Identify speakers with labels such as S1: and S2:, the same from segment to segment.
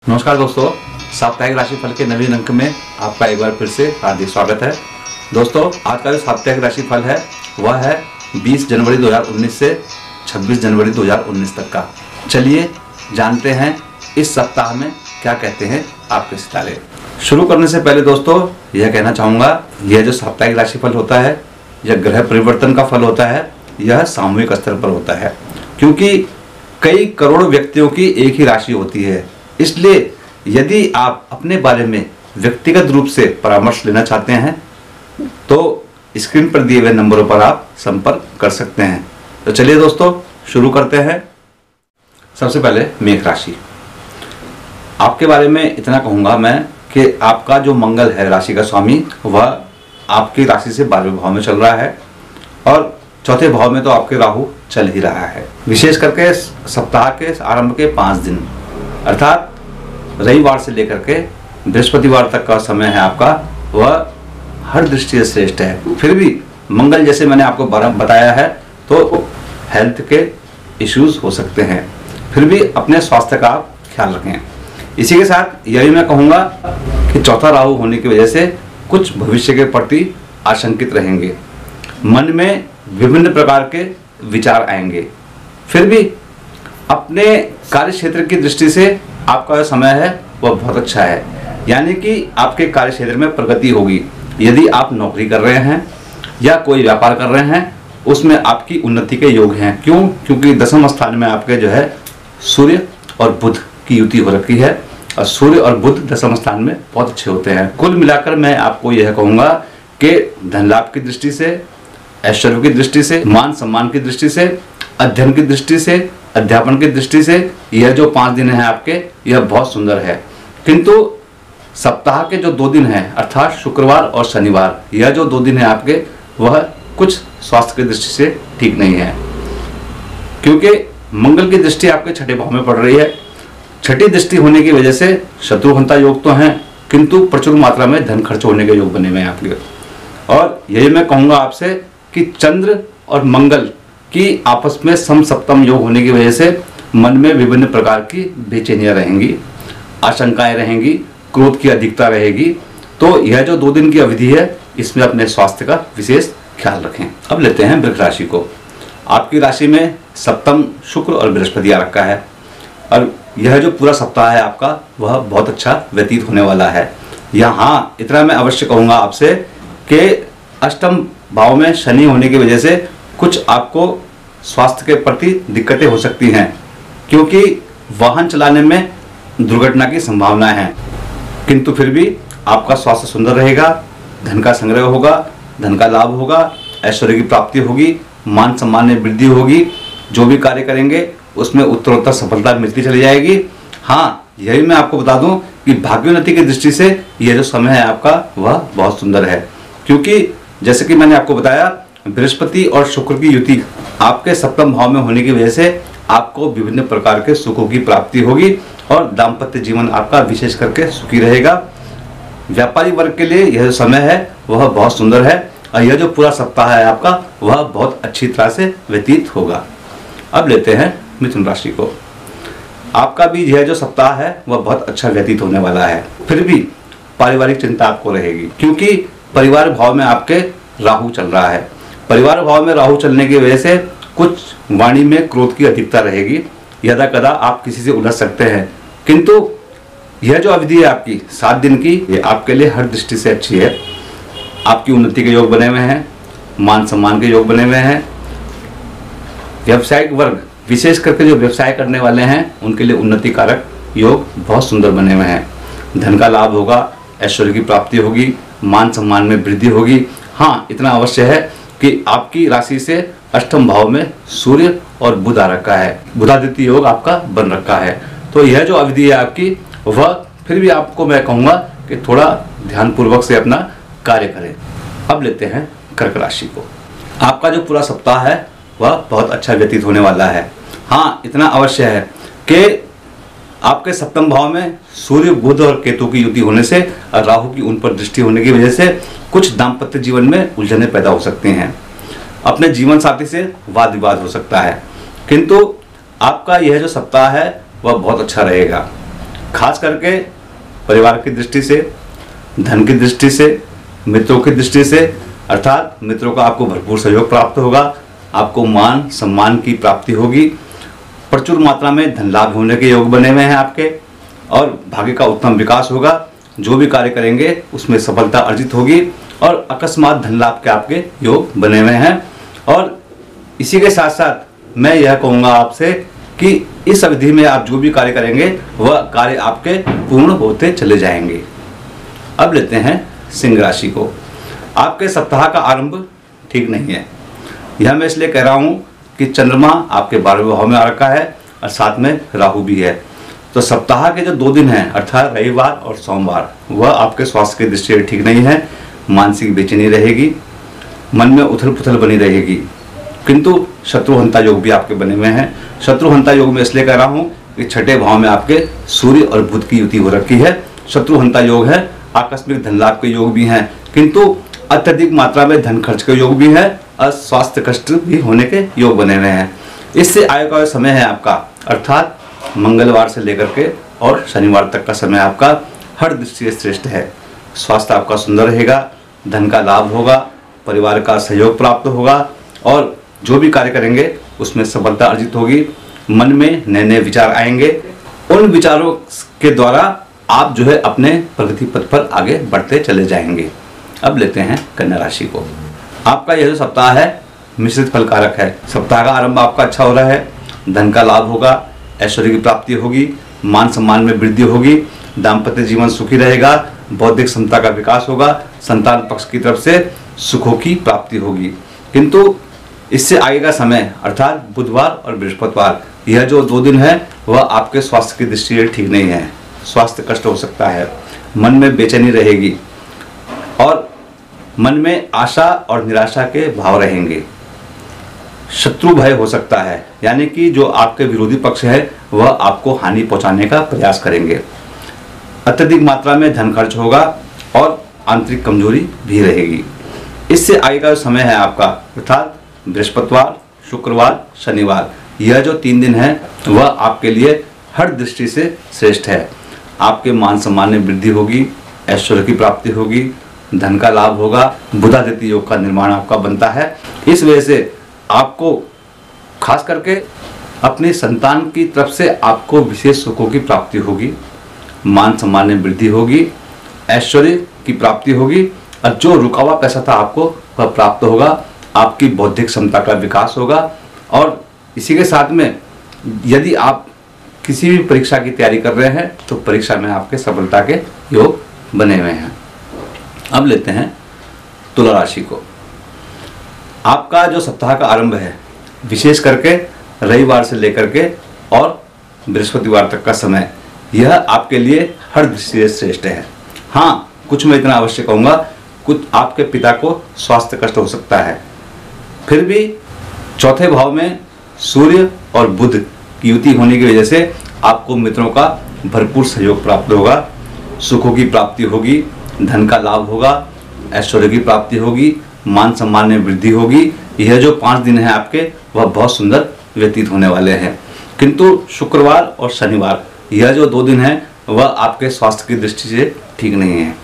S1: नमस्कार दोस्तों, साप्ताहिक राशिफल के नवीन अंक में आपका एक बार फिर से हार्दिक स्वागत है। दोस्तों, आज का जो साप्ताहिक राशिफल है वह है 20 जनवरी 2019 से 26 जनवरी 2019 तक का। चलिए जानते हैं इस सप्ताह में क्या कहते हैं आपके सितारे। शुरू करने से पहले दोस्तों यह कहना चाहूँगा, यह जो साप्ताहिक राशिफल होता है यह ग्रह परिवर्तन का फल होता है, यह सामूहिक स्तर पर होता है क्योंकि कई करोड़ व्यक्तियों की एक ही राशि होती है। इसलिए यदि आप अपने बारे में व्यक्तिगत रूप से परामर्श लेना चाहते हैं तो स्क्रीन पर दिए हुए नंबरों पर आप संपर्क कर सकते हैं। तो चलिए दोस्तों शुरू करते हैं। सबसे पहले मेष राशि। आपके बारे में इतना कहूँगा मैं कि आपका जो मंगल है राशि का स्वामी, वह आपकी राशि से 12वें भाव में चल रहा है और चौथे भाव में तो आपके राहु चल ही रहा है। विशेष करके सप्ताह के आरंभ के 5 दिन अर्थात रविवार से लेकर के बृहस्पतिवार तक का समय है आपका, वह हर दृष्टि से श्रेष्ठ है। फिर भी मंगल जैसे मैंने आपको बताया है तो हेल्थ के इश्यूज हो सकते हैं, फिर भी अपने स्वास्थ्य का आप ख्याल रखें। इसी के साथ यही मैं कहूँगा कि चौथा राहु होने की वजह से कुछ भविष्य के प्रति आशंकित रहेंगे, मन में विभिन्न प्रकार के विचार आएंगे। फिर भी अपने कार्य क्षेत्र की दृष्टि से आपका जो समय है वह बहुत अच्छा है, यानी कि आपके कार्य क्षेत्र में प्रगति होगी। यदि आप नौकरी कर रहे हैं या कोई व्यापार कर रहे हैं उसमें आपकी उन्नति के योग हैं। क्यों? क्योंकि 10वें स्थान में आपके जो है सूर्य और बुध की युति हो रखी है और सूर्य और बुध 10वें स्थान में बहुत अच्छे होते हैं। कुल मिलाकर मैं आपको यह कहूँगा कि धन लाभ की दृष्टि से, ऐश्वर्य की दृष्टि से, मान सम्मान की दृष्टि से, अध्ययन की दृष्टि से, अध्यापन की दृष्टि से यह जो 5 दिन है आपके, यह बहुत सुंदर है। किंतु सप्ताह के जो 2 दिन हैं अर्थात शुक्रवार और शनिवार, यह जो 2 दिन है आपके, वह कुछ स्वास्थ्य की दृष्टि से ठीक नहीं है क्योंकि मंगल की दृष्टि आपके छठे भाव में पड़ रही है। छठी दृष्टि होने की वजह से शत्रुघ्नता योग तो हैं किंतु प्रचुर मात्रा में धन खर्च होने के योग बने हुए हैं आपके। और यही मैं कहूँगा आपसे कि चंद्र और मंगल की आपस में समसप्तम योग होने की वजह से मन में विभिन्न प्रकार की बेचैनियां रहेंगी, आशंकाएं रहेंगी, क्रोध की अधिकता रहेगी। तो यह जो 2 दिन की अवधि है इसमें अपने स्वास्थ्य का विशेष ख्याल रखें। अब लेते हैं वृष राशि को। आपकी राशि में सप्तम शुक्र और बृहस्पति आ रखा है और यह जो पूरा सप्ताह है आपका वह बहुत अच्छा व्यतीत होने वाला है। यहाँ इतना मैं अवश्य कहूँगा आपसे कि अष्टम भाव में शनि होने की वजह से कुछ आपको स्वास्थ्य के प्रति दिक्कतें हो सकती हैं क्योंकि वाहन चलाने में दुर्घटना की संभावना है। किंतु फिर भी आपका स्वास्थ्य सुंदर रहेगा, धन का संग्रह होगा, धन का लाभ होगा, ऐश्वर्य की प्राप्ति होगी, मान सम्मान में वृद्धि होगी। जो भी कार्य करेंगे उसमें उत्तरोत्तर सफलता मिलती चली जाएगी। हाँ, यही मैं आपको बता दूं कि भाग्योन्नति की दृष्टि से यह जो समय है आपका वह बहुत सुंदर है क्योंकि जैसे कि मैंने आपको बताया बृहस्पति और शुक्र की युति आपके सप्तम भाव में होने की वजह से आपको विभिन्न प्रकार के सुखों की प्राप्ति होगी और दाम्पत्य जीवन आपका विशेष करके सुखी रहेगा। व्यापारी वर्ग के लिए यह जो समय है वह बहुत सुंदर है और यह जो पूरा सप्ताह है आपका वह बहुत अच्छी तरह से व्यतीत होगा। अब लेते हैं मिथुन राशि को। आपका भी यह जो सप्ताह है वह बहुत अच्छा व्यतीत होने वाला है। फिर भी पारिवारिक चिंता आपको रहेगी क्योंकि परिवार भाव में आपके राहु चल रहा है। परिवार भाव में राहु चलने की वजह से कुछ वाणी में क्रोध की अधिकता रहेगी, यदा कदा आप किसी से उलझ सकते हैं। किंतु यह जो अवधि है आपकी 7 दिन की, ये आपके लिए हर दृष्टि से अच्छी है। आपकी उन्नति के योग बने हुए हैं, मान सम्मान के योग बने हुए हैं। व्यावसायिक वर्ग विशेष करके जो व्यवसाय करने वाले हैं उनके लिए उन्नति कारक योग बहुत सुंदर बने हुए हैं। धन का लाभ होगा, ऐश्वर्य की प्राप्ति होगी, मान सम्मान में वृद्धि होगी। हाँ, इतना अवश्य है कि आपकी राशि से अष्टम भाव में सूर्य और बुध आ रखा है, बुधादित्य योग आपका बन रखा है। तो यह जो अवधि है आपकी वह फिर भी आपको मैं कहूँगा कि थोड़ा ध्यानपूर्वक से अपना कार्य करें। अब लेते हैं कर्क राशि को। आपका जो पूरा सप्ताह है वह बहुत अच्छा व्यतीत होने वाला है। हाँ, इतना अवश्य है कि आपके सप्तम भाव में सूर्य, बुध और केतु की युति होने से और राहु की उन पर दृष्टि होने की वजह से कुछ दाम्पत्य जीवन में उलझनें पैदा हो सकती हैं। अपने जीवन साथी से वाद विवाद हो सकता है। किंतु आपका यह जो सप्ताह है वह बहुत अच्छा रहेगा। खास करके परिवार की दृष्टि से, धन की दृष्टि से, मित्रों की दृष्टि से, अर्थात मित्रों का आपको भरपूर सहयोग प्राप्त होगा, आपको मान सम्मान की प्राप्ति होगी, प्रचुर मात्रा में धन लाभ होने के योग बने हुए हैं आपके, और भाग्य का उत्तम विकास होगा। जो भी कार्य करेंगे उसमें सफलता अर्जित होगी और अकस्मात धन लाभ के आपके योग बने हुए हैं। और इसी के साथ साथ मैं यह कहूँगा आपसे कि इस अवधि में आप जो भी कार्य करेंगे वह कार्य आपके पूर्ण होते चले जाएंगे। अब लेते हैं सिंह राशि को। आपके सप्ताह का आरंभ ठीक नहीं है। यह मैं इसलिए कह रहा हूँ कि चंद्रमा आपके 12वें भाव में आ रखा है और साथ में राहु भी है। तो सप्ताह के जो 2 दिन हैं अर्थात रविवार और सोमवार, वह आपके स्वास्थ्य की दृष्टि से ठीक नहीं है। मानसिक बेचैनी रहेगी, मन में उथल पुथल बनी रहेगी। किंतु शत्रुहंता योग भी आपके बने हुए हैं। शत्रुहंता योग में इसलिए कह रहा हूँ कि 6ठे भाव में आपके सूर्य और बुध की युति हो रखी है। शत्रुहंता योग है, आकस्मिक धन लाभ के योग भी हैं, किंतु अत्यधिक मात्रा में धन खर्च के योग भी है और स्वास्थ्य कष्ट भी होने के योग बने हुए हैं। इससे आय का समय है आपका, अर्थात मंगलवार से लेकर के और शनिवार तक का समय आपका हर दृष्टि से श्रेष्ठ है। स्वास्थ्य आपका सुंदर रहेगा, धन का लाभ होगा, परिवार का सहयोग प्राप्त होगा और जो भी कार्य करेंगे उसमें सफलता अर्जित होगी। मन में नए नए विचार आएंगे, उन विचारों के द्वारा आप जो है अपने प्रगति पथ पर आगे बढ़ते चले जाएंगे। अब लेते हैं कन्या राशि को। आपका यह जो सप्ताह है मिश्रित फलकारक है। सप्ताह का आरंभ आपका अच्छा हो रहा है, धन का लाभ होगा, ऐश्वर्य की प्राप्ति होगी, मान सम्मान में वृद्धि होगी, दाम्पत्य जीवन सुखी रहेगा, बौद्धिक क्षमता का विकास होगा, संतान पक्ष की तरफ से सुखों की प्राप्ति होगी। किंतु इससे आगे का समय अर्थात बुधवार और बृहस्पतिवार, यह जो 2 दिन है वह आपके स्वास्थ्य की दृष्टि से ठीक नहीं है। स्वास्थ्य कष्ट हो सकता है, मन में बेचैनी रहेगी और मन में आशा और निराशा के भाव रहेंगे। शत्रु भय हो सकता है, यानी कि जो आपके विरोधी पक्ष है वह आपको हानि पहुंचाने का प्रयास करेंगे। अत्यधिक मात्रा में धन खर्च होगा और आंतरिक कमजोरी भी रहेगी। इससे आगे का जो समय है आपका अर्थात बृहस्पतिवार, शुक्रवार, शनिवार, यह जो 3 दिन है वह आपके लिए हर दृष्टि से श्रेष्ठ है। आपके मान सम्मान में वृद्धि होगी, ऐश्वर्य की प्राप्ति होगी, धन का लाभ होगा, बुधादित्य योग का निर्माण आपका बनता है। इस वजह से आपको खास करके अपनी संतान की तरफ से आपको विशेष सुखों की प्राप्ति होगी, मान सम्मान में वृद्धि होगी, ऐश्वर्य की प्राप्ति होगी और जो रुका हुआ पैसा था आपको वह प्राप्त होगा। आपकी बौद्धिक क्षमता का विकास होगा और इसी के साथ में यदि आप किसी भी परीक्षा की तैयारी कर रहे हैं तो परीक्षा में आपके सफलता के योग बने हुए हैं। अब लेते हैं तुला राशि को। आपका जो सप्ताह का आरंभ है विशेष करके रविवार से लेकर के और बृहस्पतिवार तक का समय, यह आपके लिए हर दृष्टि से श्रेष्ठ है। हाँ, कुछ मैं इतना अवश्य कहूँगा, कुछ आपके पिता को स्वास्थ्य कष्ट हो सकता है, फिर भी 4थे भाव में सूर्य और बुध की युति होने की वजह से आपको मित्रों का भरपूर सहयोग प्राप्त होगा, सुखों की प्राप्ति होगी, धन का लाभ होगा, ऐश्वर्य की प्राप्ति होगी, मान सम्मान में वृद्धि होगी। यह जो 5 दिन है आपके वह बहुत सुंदर व्यतीत होने वाले हैं। किंतु शुक्रवार और शनिवार, यह जो 2 दिन है वह आपके स्वास्थ्य की दृष्टि से ठीक नहीं है।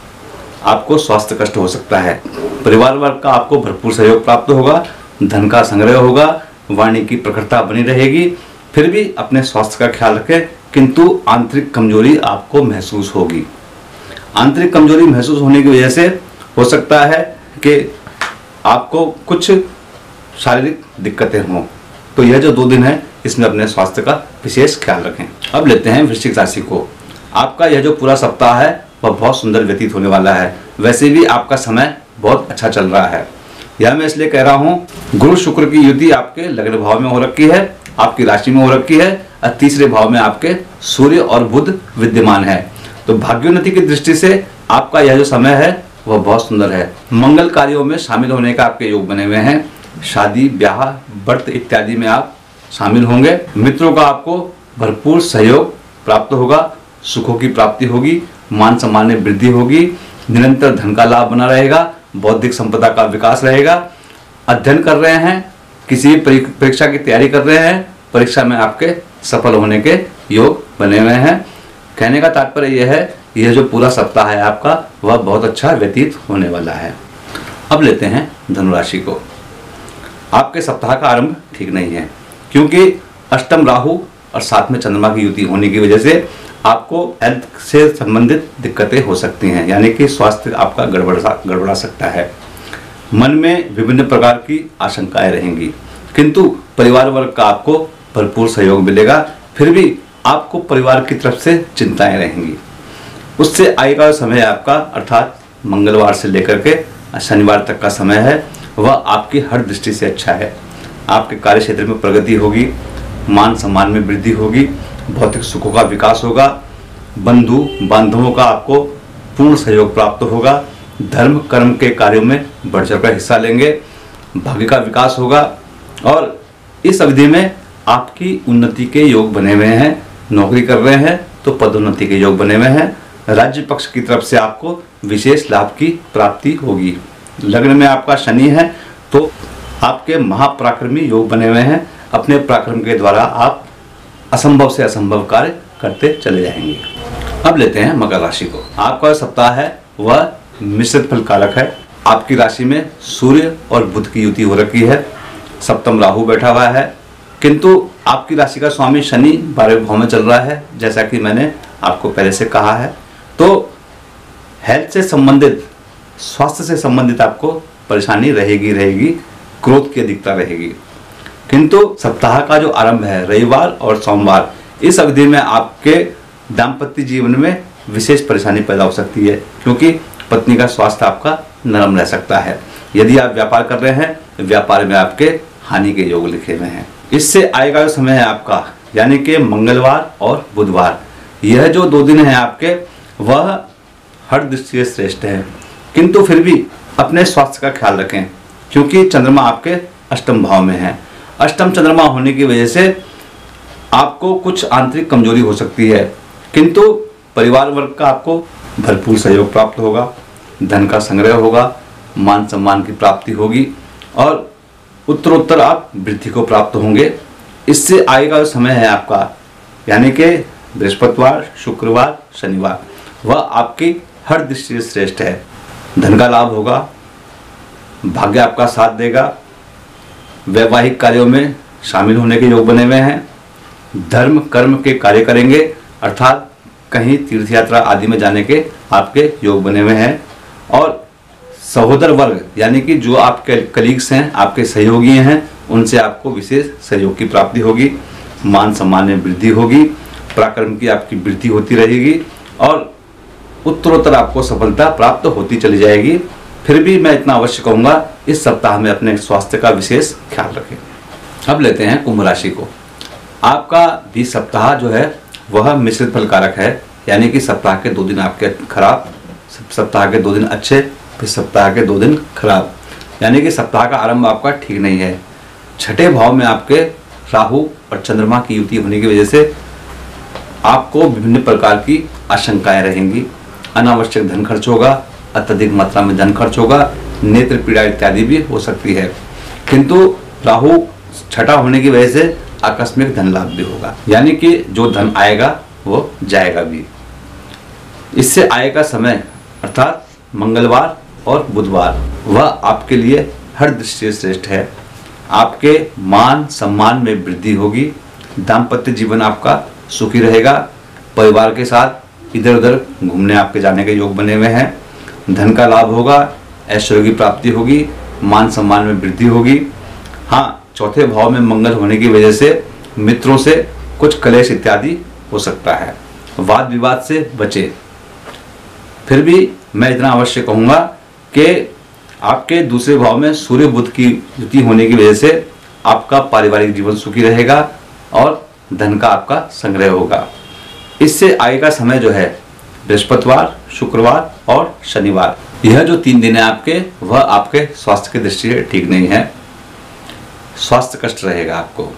S1: आपको स्वास्थ्य कष्ट हो सकता है, परिवार वर्ग का आपको भरपूर सहयोग प्राप्त होगा, धन का संग्रह होगा, वाणी की प्रखरता बनी रहेगी। फिर भी अपने स्वास्थ्य का ख्याल रखें, किंतु आंतरिक कमजोरी आपको महसूस होगी। आंतरिक कमजोरी महसूस होने की वजह से हो सकता है कि आपको कुछ शारीरिक दिक्कतें हों। तो यह जो 2 दिन है इसमें अपने स्वास्थ्य का विशेष ख्याल रखें। अब लेते हैं वृश्चिक राशि को। आपका यह जो पूरा सप्ताह है वह बहुत सुंदर व्यतीत होने वाला है। वैसे भी आपका समय बहुत अच्छा चल रहा है। यह मैं इसलिए कह रहा हूँ, गुरु शुक्र की युति आपके लग्न भाव में हो रखी है, आपकी राशि में हो रखी है और 3रे भाव में आपके सूर्य और बुध विद्यमान है। तो भाग्योन्नति की दृष्टि से आपका यह जो समय है वह बहुत सुंदर है। मंगल कार्यों में शामिल होने का आपके योग बने हुए हैं। शादी, ब्याह, व्रत इत्यादि में आप शामिल होंगे। मित्रों का आपको भरपूर सहयोग प्राप्त होगा, सुखों की प्राप्ति होगी, मान सम्मान में वृद्धि होगी, निरंतर धन का लाभ बना रहेगा, बौद्धिक संपदा का विकास रहेगा। अध्ययन कर रहे हैं, किसी परीक्षा की तैयारी कर रहे हैं, परीक्षा में आपके सफल होने के योग बने हुए हैं। कहने का तात्पर्य यह है, यह जो पूरा सप्ताह है आपका वह बहुत अच्छा व्यतीत होने वाला है। अब लेते हैं धनुराशि को। आपके सप्ताह का आरंभ ठीक नहीं है, क्योंकि अष्टम राहु और साथ में चंद्रमा की युति होने की वजह से आपको हेल्थ से संबंधित दिक्कतें हो सकती हैं, यानी कि स्वास्थ्य आपका गड़बड़ा सकता है। मन में विभिन्न प्रकार की आशंकाएं रहेंगी, किंतु परिवार वर्ग का आपको भरपूर सहयोग मिलेगा। फिर भी आपको परिवार की तरफ से चिंताएं रहेंगी। उससे आएगा समय आपका, अर्थात मंगलवार से लेकर के शनिवार तक का समय है, वह आपकी हर दृष्टि से अच्छा है। आपके कार्य क्षेत्र में प्रगति होगी, मान सम्मान में वृद्धि होगी, भौतिक सुखों का विकास होगा, बंधु बांधवों का आपको पूर्ण सहयोग प्राप्त होगा, धर्म कर्म के कार्यों में बढ़ चढ़कर हिस्सा लेंगे, भाग्य का विकास होगा और इस अवधि में आपकी उन्नति के योग बने हुए हैं। नौकरी कर रहे हैं तो पदोन्नति के योग बने हुए हैं। राज्य पक्ष की तरफ से आपको विशेष लाभ की प्राप्ति होगी। लग्न में आपका शनि है तो आपके महापराक्रमी योग बने हुए हैं। अपने पराक्रम के द्वारा आप असंभव से असंभव कार्य करते चले जाएंगे। अब लेते हैं मकर राशि को। आपका सप्ताह है वह मिश्रित फल कारक है। आपकी राशि में सूर्य और बुध की युति हो रखी है, सप्तम राहु बैठा हुआ है, किंतु आपकी राशि का स्वामी शनि 12वें भाव में चल रहा है, जैसा कि मैंने आपको पहले से कहा है। तो हेल्थ से संबंधित, स्वास्थ्य से संबंधित आपको परेशानी रहेगी, क्रोध की अधिकता रहेगी। किंतु सप्ताह का जो आरंभ है रविवार और सोमवार, इस अवधि में आपके दाम्पत्य जीवन में विशेष परेशानी पैदा हो सकती है, क्योंकि पत्नी का स्वास्थ्य आपका नरम रह सकता है। यदि आप व्यापार कर रहे हैं तो व्यापार में आपके हानि के योग लिखे हुए हैं। इससे आएगा जो समय है आपका, यानी कि मंगलवार और बुधवार, यह जो 2 दिन है आपके वह हर दृष्टि से श्रेष्ठ है। किंतु फिर भी अपने स्वास्थ्य का ख्याल रखें, क्योंकि चंद्रमा आपके अष्टम भाव में है। अष्टम चंद्रमा होने की वजह से आपको कुछ आंतरिक कमजोरी हो सकती है, किंतु परिवार वर्ग का आपको भरपूर सहयोग प्राप्त होगा, धन का संग्रह होगा, मान सम्मान की प्राप्ति होगी और उत्तरोत्तर आप वृद्धि को प्राप्त होंगे। इससे आएगा जो समय है आपका, यानी कि बृहस्पतिवार, शुक्रवार, शनिवार, वह आपकी हर दृष्टि से श्रेष्ठ है। धन का लाभ होगा, भाग्य आपका साथ देगा, वैवाहिक कार्यों में शामिल होने के योग बने हुए हैं, धर्म कर्म के कार्य करेंगे, अर्थात कहीं तीर्थ यात्रा आदि में जाने के आपके योग बने हुए हैं और सहोदर वर्ग, यानी कि जो आपके कलीग्स हैं, आपके सहयोगी हैं, उनसे आपको विशेष सहयोग की प्राप्ति होगी, मान सम्मान में वृद्धि होगी, पराक्रम की आपकी वृद्धि होती रहेगी और उत्तरोत्तर आपको सफलता प्राप्त होती चली जाएगी। फिर भी मैं इतना अवश्य कहूँगा, इस सप्ताह में अपने स्वास्थ्य का विशेष ख्याल रखें। अब लेते हैं कुंभ राशि को। आपका भी सप्ताह जो है वह मिश्रित फल कारक है, यानी कि सप्ताह के 2 दिन आपके खराब, सप्ताह के 2 दिन अच्छे, फिर सप्ताह के 2 दिन खराब, यानी कि सप्ताह का आरंभ आपका ठीक नहीं है। छठे भाव में आपके राहु और चंद्रमा की युति होने की वजह से आपको विभिन्न प्रकार की आशंकाएं रहेंगी। अनावश्यक धन खर्च होगा, अत्यधिक मात्रा में धन खर्च होगा, नेत्र पीड़ा इत्यादि भी हो सकती है। किंतु राहु छठा होने की वजह से आकस्मिक धन लाभ भी होगा, यानी कि जो धन आएगा वो जाएगा भी। इससे आएगा समय अर्थात मंगलवार और बुधवार, वह आपके लिए हर दृष्टि से श्रेष्ठ है। आपके मान सम्मान में वृद्धि होगी, दाम्पत्य जीवन आपका सुखी रहेगा, परिवार के साथ इधर उधर घूमने आपके जाने के योग बने हुए हैं, धन का लाभ होगा, ऐश्वर्य की प्राप्ति होगी, मान सम्मान में वृद्धि होगी। हाँ, चौथे भाव में मंगल होने की वजह से मित्रों से कुछ कलेश इत्यादि हो सकता है, वाद विवाद से बचे। फिर भी मैं इतना अवश्य कहूँगा कि आपके दूसरे भाव में सूर्य बुध की युति होने की वजह से आपका पारिवारिक जीवन सुखी रहेगा और धन का आपका संग्रह होगा। इससे आगे का समय जो है बृहस्पतिवार, शुक्रवार और शनिवार, यह जो 3 दिन है आपके, वह आपके स्वास्थ्य की दृष्टि से ठीक नहीं है। स्वास्थ्य कष्ट रहेगा, आपको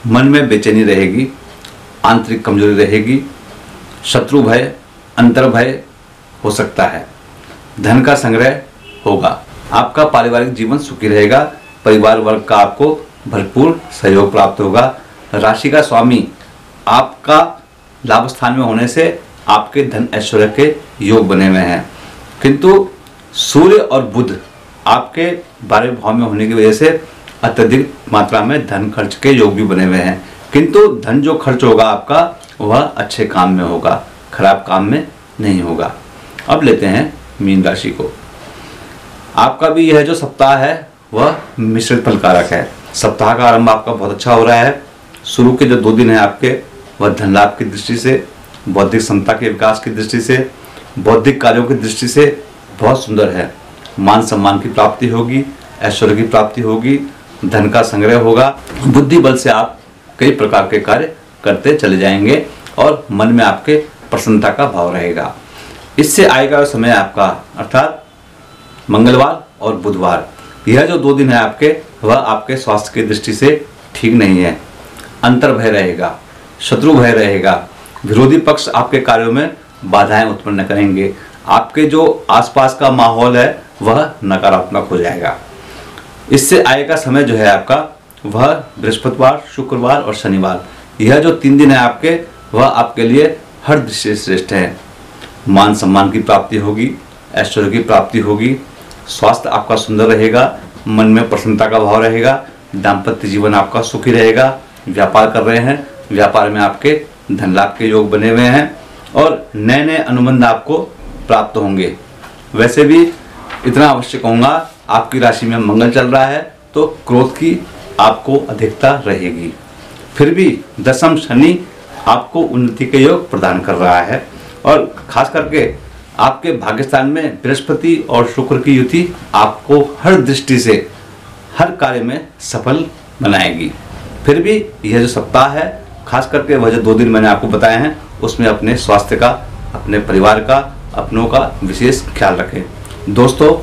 S1: मन में बेचैनी रहेगी, आंतरिक कमजोरी रहेगी, शत्रु भय, अंतर भय हो सकता है, धन का संग्रह होगा, आपका पारिवारिक जीवन सुखी रहेगा, परिवार वर्ग का आपको भरपूर सहयोग प्राप्त होगा। राशि का स्वामी आपका लाभ स्थान में होने से आपके धन ऐश्वर्य के योग बने हुए हैं, किंतु सूर्य और बुध आपके 12वें भाव में होने की वजह से अत्यधिक मात्रा में धन खर्च के योग भी बने हुए हैं, किंतु धन जो खर्च होगा आपका वह अच्छे काम में होगा, खराब काम में नहीं होगा। अब लेते हैं मीन राशि को। आपका भी यह जो सप्ताह है वह मिश्रित फल कारक है। सप्ताह का आरंभ आपका बहुत अच्छा हो रहा है। शुरू के जो 2 दिन हैं आपके वह धन लाभ की दृष्टि से, बौद्धिक क्षमता के विकास की दृष्टि से, बौद्धिक कार्यों की दृष्टि से बहुत सुंदर है। मान सम्मान की प्राप्ति होगी, ऐश्वर्य की प्राप्ति होगी, धन का संग्रह होगा। बुद्धि बल से आप कई प्रकार के कार्य करते चले जाएंगे और मन में आपके प्रसन्नता का भाव रहेगा। इससे आएगा समय आपका अर्थात मंगलवार और बुधवार, यह जो 2 दिन है आपके वह आपके स्वास्थ्य की दृष्टि से ठीक नहीं है। अंतर भय रहेगा, शत्रु भय रहेगा, विरोधी पक्ष आपके कार्यों में बाधाएं उत्पन्न करेंगे। आपके जो आसपास का माहौल है वह नकारात्मक हो जाएगा। इससे आएगा समय जो है आपका वह बृहस्पतिवार, शुक्रवार और शनिवार, यह जो 3 दिन है आपके वह आपके लिए हर दृष्टि से श्रेष्ठ है। मान सम्मान की प्राप्ति होगी, ऐश्वर्य की प्राप्ति होगी, स्वास्थ्य आपका सुंदर रहेगा, मन में प्रसन्नता का भाव रहेगा, दाम्पत्य जीवन आपका सुखी रहेगा। व्यापार कर रहे हैं, व्यापार में आपके धन लाभ के योग बने हुए हैं और नए नए अनुबंध आपको प्राप्त होंगे। वैसे भी इतना अवश्य कहूँगा, आपकी राशि में मंगल चल रहा है तो क्रोध की आपको अधिकता रहेगी। फिर भी दशम शनि आपको उन्नति के योग प्रदान कर रहा है और खास करके आपके भाग्यस्थान में बृहस्पति और शुक्र की युति आपको हर दृष्टि से हर कार्य में सफल बनाएगी। फिर भी यह जो सप्ताह है, खास करके वह जो 2 दिन मैंने आपको बताए हैं, उसमें अपने स्वास्थ्य का, अपने परिवार का, अपनों का विशेष ख्याल रखें। दोस्तों,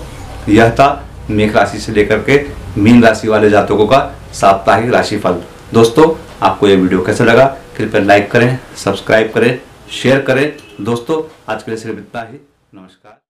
S1: यह था मेष राशि से लेकर के मीन राशि वाले जातकों का साप्ताहिक राशिफल। दोस्तों, आपको यह वीडियो कैसा लगा कृपया लाइक करें, सब्सक्राइब करें, शेयर करें। दोस्तों, आज के लिए सिर्फ इतना ही। नमस्कार।